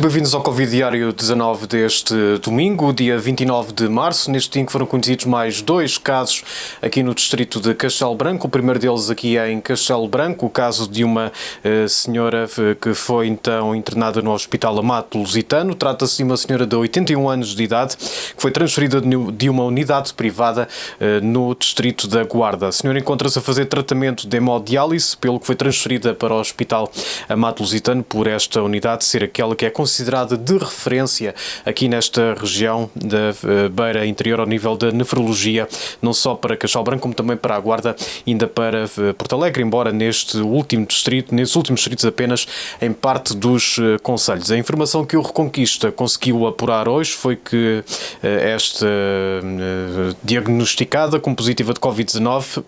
bem-vindos ao Covid Diário 19 deste domingo, dia 29 de março. Neste dia que foram conhecidos mais 2 casos aqui no distrito de Castelo Branco. O primeiro deles aqui é em Castelo Branco, o caso de uma senhora que foi então internada no Hospital Amato Lusitano. Trata-se de uma senhora de 81 anos de idade que foi transferida de uma unidade privada no distrito da Guarda. A senhora encontra-se a fazer tratamento de hemodiálise, pelo que foi transferida para o Hospital Amato Lusitano por esta unidade ser aquela que é considerada de referência aqui nesta região da beira interior ao nível da nefrologia, não só para Castelo Branco como também para a Guarda, ainda para Porto Alegre, embora nestes últimos distritos apenas em parte dos concelhos. A informação que o Reconquista conseguiu apurar hoje foi que esta diagnosticada como positiva de Covid-19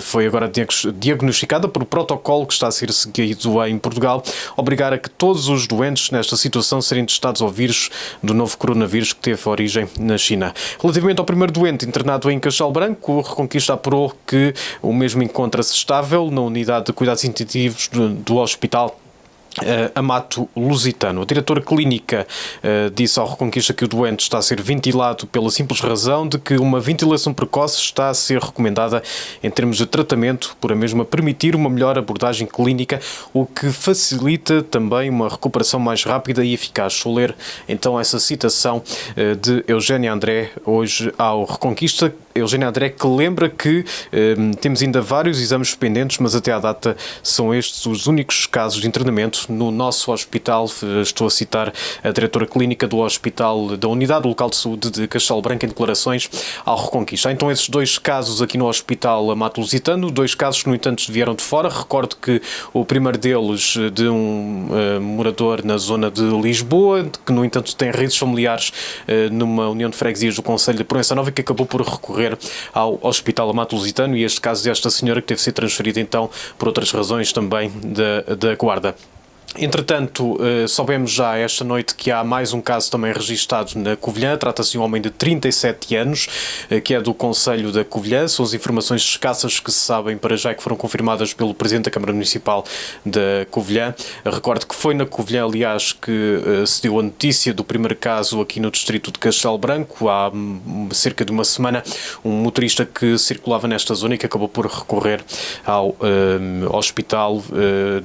foi agora diagnosticada por protocolo que está a ser seguido em Portugal, obrigar a que todos os doentes nesta situação serem testados ao vírus do novo coronavírus que teve origem na China. Relativamente ao primeiro doente internado em Castelo Branco, o Reconquista apurou que o mesmo encontra-se estável na unidade de cuidados intensivos do Hospital Amato Lusitano. A diretora clínica disse ao Reconquista que o doente está a ser ventilado pela simples razão de que uma ventilação precoce está a ser recomendada em termos de tratamento, por a mesma permitir uma melhor abordagem clínica, o que facilita também uma recuperação mais rápida e eficaz. Vou ler então essa citação de Eugénia André hoje ao Reconquista. Eugénia André, que lembra que temos ainda vários exames pendentes, mas até à data são estes os únicos casos de internamento no nosso hospital. Estou a citar a diretora clínica do hospital da Unidade Local de Saúde de Castelo Branco em declarações ao Reconquista. Há então esses 2 casos aqui no Hospital Amato Lusitano, 2 casos que no entanto vieram de fora. Recordo que o primeiro deles de um morador na zona de Lisboa, que no entanto tem raízes familiares numa união de freguesias do concelho de Proença Nova, que acabou por recorrer ao Hospital Amato Lusitano, e este caso desta senhora que teve de ser transferida então por outras razões também da Guarda. Entretanto, soubemos já esta noite que há mais um caso também registado na Covilhã. Trata-se de um homem de 37 anos, que é do concelho da Covilhã. São as informações escassas que se sabem para já, que foram confirmadas pelo Presidente da Câmara Municipal da Covilhã. Recordo que foi na Covilhã, aliás, que se deu a notícia do primeiro caso aqui no distrito de Castelo Branco. Há cerca de uma semana, um motorista que circulava nesta zona e que acabou por recorrer ao hospital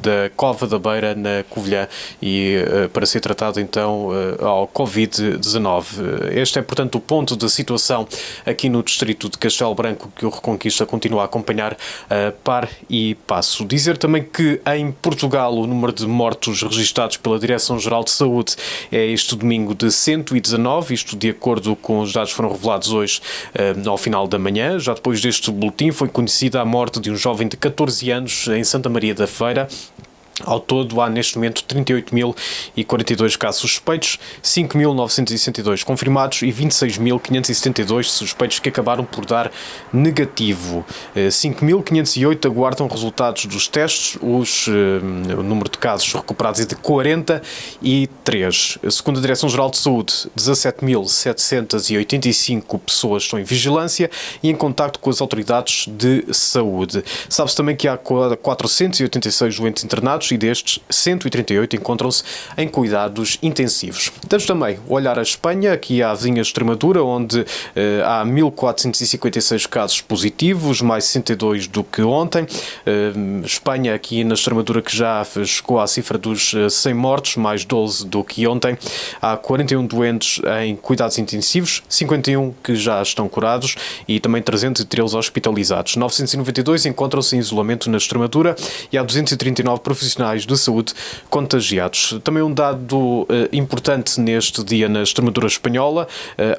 da Cova da Beira, na Covilhã, e para ser tratado então ao Covid-19. Este é, portanto, o ponto da situação aqui no distrito de Castelo Branco, que o Reconquista continua a acompanhar par e passo. Dizer também que em Portugal o número de mortos registados pela Direção-Geral de Saúde é este domingo de 119, isto de acordo com os dados que foram revelados hoje ao final da manhã. Já depois deste boletim foi conhecida a morte de um jovem de 14 anos em Santa Maria da Feira. Ao todo, há neste momento 38.042 casos suspeitos, 5.962 confirmados e 26.572 suspeitos que acabaram por dar negativo. 5.508 aguardam resultados dos testes. O número de casos recuperados é de 43. Segundo a Direção-Geral de Saúde, 17.785 pessoas estão em vigilância e em contacto com as autoridades de saúde. Sabe-se também que há 486 doentes internados e destes 138 encontram-se em cuidados intensivos. Temos também o olhar à Espanha, aqui à vizinha Extremadura, onde há 1.456 casos positivos, mais 62 do que ontem. Espanha, aqui na Extremadura, que já chegou à cifra dos 100 mortos, mais 12 do que ontem. Há 41 doentes em cuidados intensivos, 51 que já estão curados e também 313 hospitalizados. 992 encontram-se em isolamento na Extremadura e há 239 profissionais de saúde contagiados. Também um dado importante neste dia na Extremadura espanhola,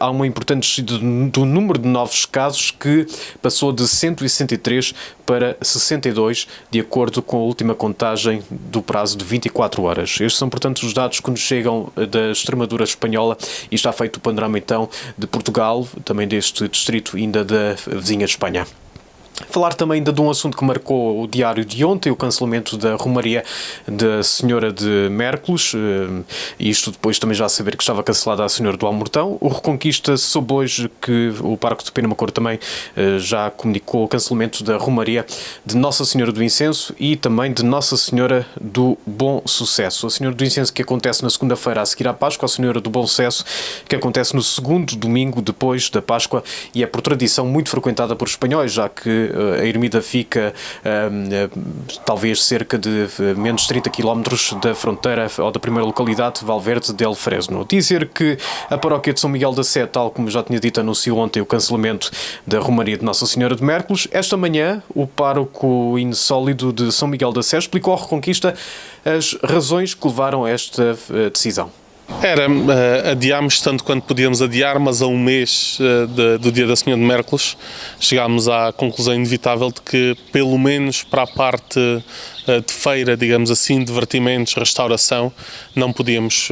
há uma importante descida do número de novos casos, que passou de 163 para 62, de acordo com a última contagem do prazo de 24 horas. Estes são, portanto, os dados que nos chegam da Extremadura espanhola, e está feito o panorama então de Portugal, também deste distrito ainda da vizinha Espanha. Falar também de um assunto que marcou o diário de ontem, o cancelamento da Romaria da Senhora de Mércules, e isto depois também já saber que estava cancelada a Senhora do Almortão. O Reconquista soube hoje que o Parque de Penamacor também já comunicou o cancelamento da Romaria de Nossa Senhora do Incenso e também de Nossa Senhora do Bom Sucesso. A Senhora do Incenso que acontece na segunda-feira a seguir à Páscoa, a Senhora do Bom Sucesso que acontece no segundo domingo depois da Páscoa e é por tradição muito frequentada por espanhóis, já que a ermida fica talvez cerca de menos de 30 km da fronteira ou da primeira localidade, Valverde del Fresno. Dizer que a paróquia de São Miguel da Sé, tal como já tinha dito, anunciou ontem o cancelamento da Romaria de Nossa Senhora de Mércules. Esta manhã, o pároco insólido de São Miguel da Sé explicou ao Reconquista as razões que levaram a esta decisão. Adiámos tanto quanto podíamos adiar, mas a um mês do dia da Senhora de Mércules chegámos à conclusão inevitável de que, pelo menos para a parte de feira, digamos assim, divertimentos, restauração, não podíamos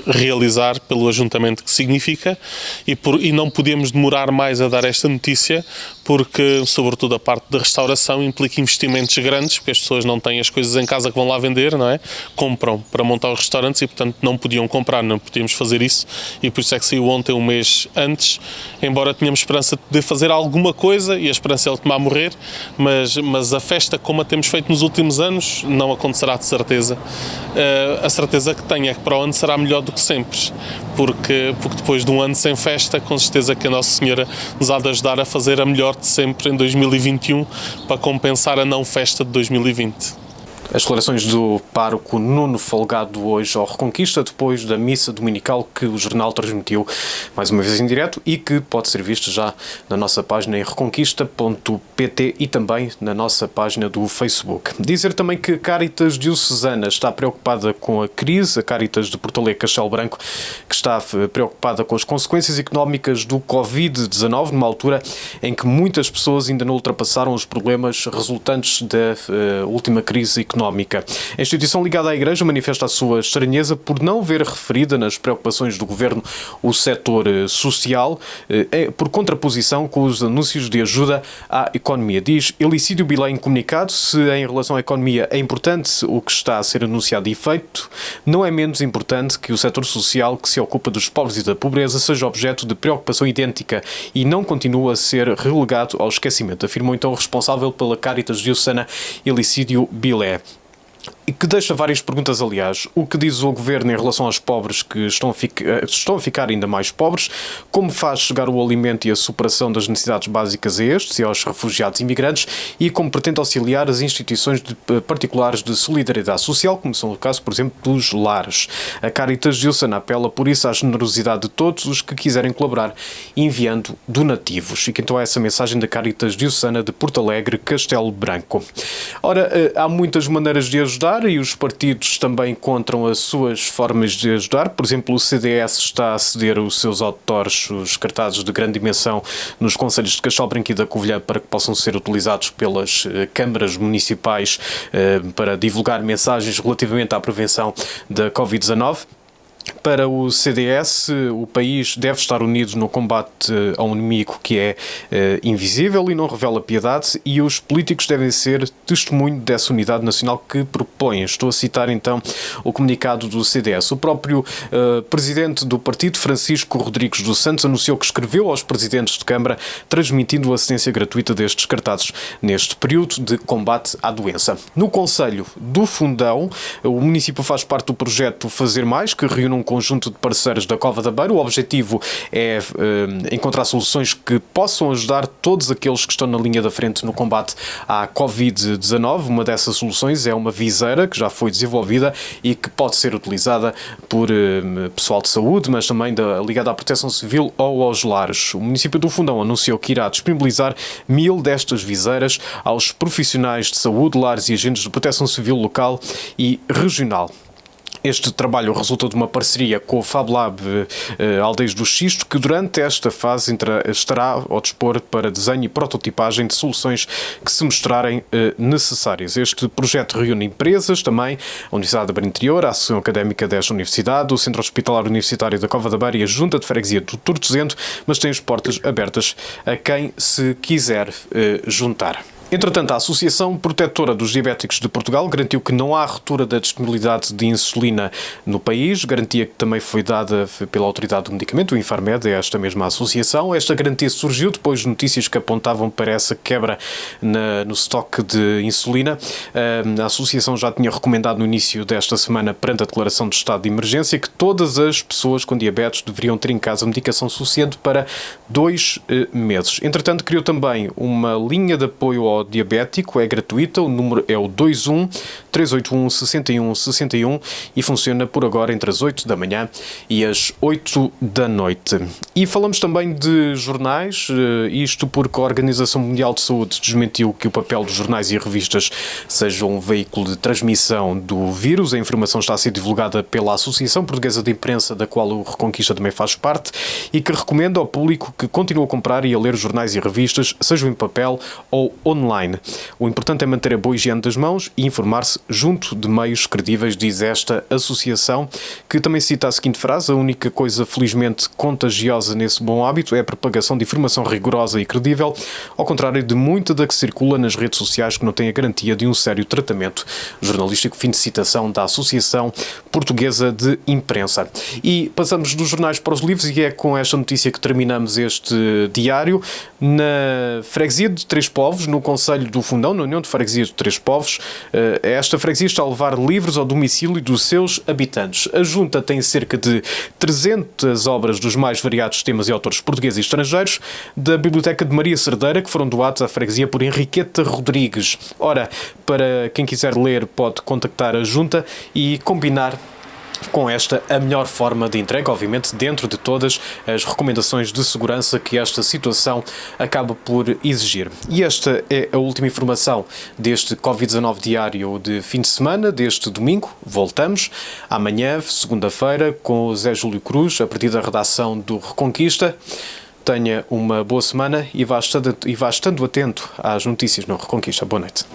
realizar pelo ajuntamento que significa e não podíamos demorar mais a dar esta notícia porque, sobretudo, a parte da restauração implica investimentos grandes, porque as pessoas não têm as coisas em casa que vão lá vender, não é? Compram para montar os restaurantes e, portanto, não podiam comprar, não podíamos fazer isso e por isso é que saiu ontem, um mês antes, embora tínhamos esperança de fazer alguma coisa e a esperança é a última a morrer, mas a festa, como a temos feito nos últimos anos, não acontecerá de certeza. A certeza que tenho é que para o ano será melhor do que sempre, porque depois de um ano sem festa, com certeza que a Nossa Senhora nos há de ajudar a fazer a melhor de sempre em 2021 para compensar a não festa de 2020. As declarações do pároco Nuno Folgado hoje ao Reconquista, depois da missa dominical que o jornal transmitiu mais uma vez em direto e que pode ser visto já na nossa página em reconquista.pt e também na nossa página do Facebook. Dizer também que a Cáritas Diocesana está preocupada com a crise, a Cáritas de Porto Alegre Castelo Branco, que está preocupada com as consequências económicas do Covid-19, numa altura em que muitas pessoas ainda não ultrapassaram os problemas resultantes da última crise económica. A instituição ligada à Igreja manifesta a sua estranheza por não ver referida nas preocupações do Governo o setor social, por contraposição com os anúncios de ajuda à economia. Diz Elicídio Bilé em comunicado, se em relação à economia é importante o que está a ser anunciado e feito, não é menos importante que o setor social que se ocupa dos pobres e da pobreza seja objeto de preocupação idêntica e não continue a ser relegado ao esquecimento, afirmou então o responsável pela Cáritas Diocesana, Elicídio Bilé. E que deixa várias perguntas, aliás. O que diz o Governo em relação aos pobres que estão a ficar ainda mais pobres? Como faz chegar o alimento e a superação das necessidades básicas a estes e aos refugiados e imigrantes? E como pretende auxiliar as instituições particulares de solidariedade social, como são o caso, por exemplo, dos lares? A Cáritas Diocesana apela, por isso, à generosidade de todos os que quiserem colaborar, enviando donativos. Fica então essa mensagem da Cáritas Diocesana de Porto Alegre, Castelo Branco. Ora, há muitas maneiras de ajudar e os partidos também encontram as suas formas de ajudar. Por exemplo, o CDS está a ceder os seus outdoors, os cartazes de grande dimensão, nos concelhos de Castelo Branco e da Covilhã para que possam ser utilizados pelas câmaras municipais para divulgar mensagens relativamente à prevenção da Covid-19. Para o CDS, o país deve estar unido no combate a um inimigo que é invisível e não revela piedade, e os políticos devem ser testemunho dessa unidade nacional que propõem. Estou a citar então o comunicado do CDS. O próprio presidente do partido, Francisco Rodrigues dos Santos, anunciou que escreveu aos presidentes de Câmara transmitindo a assistência gratuita destes cartazes neste período de combate à doença. No Conselho do Fundão, o município faz parte do projeto Fazer Mais, que reúne um conjunto de parceiros da Cova da Beira. O objetivo é encontrar soluções que possam ajudar todos aqueles que estão na linha da frente no combate à Covid-19. Uma dessas soluções é uma viseira que já foi desenvolvida e que pode ser utilizada por pessoal de saúde, mas também ligada à Proteção Civil ou aos lares. O município do Fundão anunciou que irá disponibilizar 1000 destas viseiras aos profissionais de saúde, lares e agentes de Proteção Civil local e regional. Este trabalho resulta de uma parceria com o Fab Lab Aldeias do Xisto, que durante esta fase estará ao dispor para desenho e prototipagem de soluções que se mostrarem necessárias. Este projeto reúne empresas, também a Universidade da Beira Interior, a Associação Académica desta Universidade, o Centro Hospitalar Universitário da Cova da Beira e a Junta de Freguesia do Tortozendo, mas tem as portas abertas a quem se quiser juntar. Entretanto, a Associação Protetora dos Diabéticos de Portugal garantiu que não há ruptura da disponibilidade de insulina no país, garantia que também foi dada pela Autoridade do Medicamento, o Infarmed, é esta mesma associação. Esta garantia surgiu depois de notícias que apontavam para essa quebra no estoque de insulina. A associação já tinha recomendado no início desta semana, perante a declaração de estado de emergência, que todas as pessoas com diabetes deveriam ter em casa medicação suficiente para 2 meses. Entretanto, criou também uma linha de apoio ao diabético, é gratuita, o número é o 21 381 61 61 e funciona por agora entre as 8 da manhã e as 8 da noite. E falamos também de jornais, isto porque a Organização Mundial de Saúde desmentiu que o papel dos jornais e revistas seja um veículo de transmissão do vírus. A informação está a ser divulgada pela Associação Portuguesa de Imprensa, da qual o Reconquista também faz parte, e que recomenda ao público que continue a comprar e a ler jornais e revistas, sejam em papel ou online. O importante é manter a boa higiene das mãos e informar-se junto de meios credíveis, diz esta associação, que também cita a seguinte frase: a única coisa felizmente contagiosa nesse bom hábito é a propagação de informação rigorosa e credível, ao contrário de muita da que circula nas redes sociais que não tem a garantia de um sério tratamento jornalístico. Fim de citação da Associação Portuguesa de Imprensa. E passamos dos jornais para os livros, e é com esta notícia que terminamos este diário. Na freguesia de Três Povos, no Conselho do Fundão, na União de Freguesias de Três Povos, esta freguesia está a levar livros ao domicílio dos seus habitantes. A Junta tem cerca de 300 obras dos mais variados temas e autores portugueses e estrangeiros da Biblioteca de Maria Cerdeira, que foram doados à freguesia por Henriqueta Rodrigues. Ora, para quem quiser ler, pode contactar a Junta e combinar com esta a melhor forma de entrega, obviamente dentro de todas as recomendações de segurança que esta situação acaba por exigir. E esta é a última informação deste Covid-19 diário de fim de semana, deste domingo. Voltamos amanhã, segunda-feira, com o Zé Júlio Cruz, a partir da redação do Reconquista. Tenha uma boa semana e vá estando atento às notícias no Reconquista. Boa noite.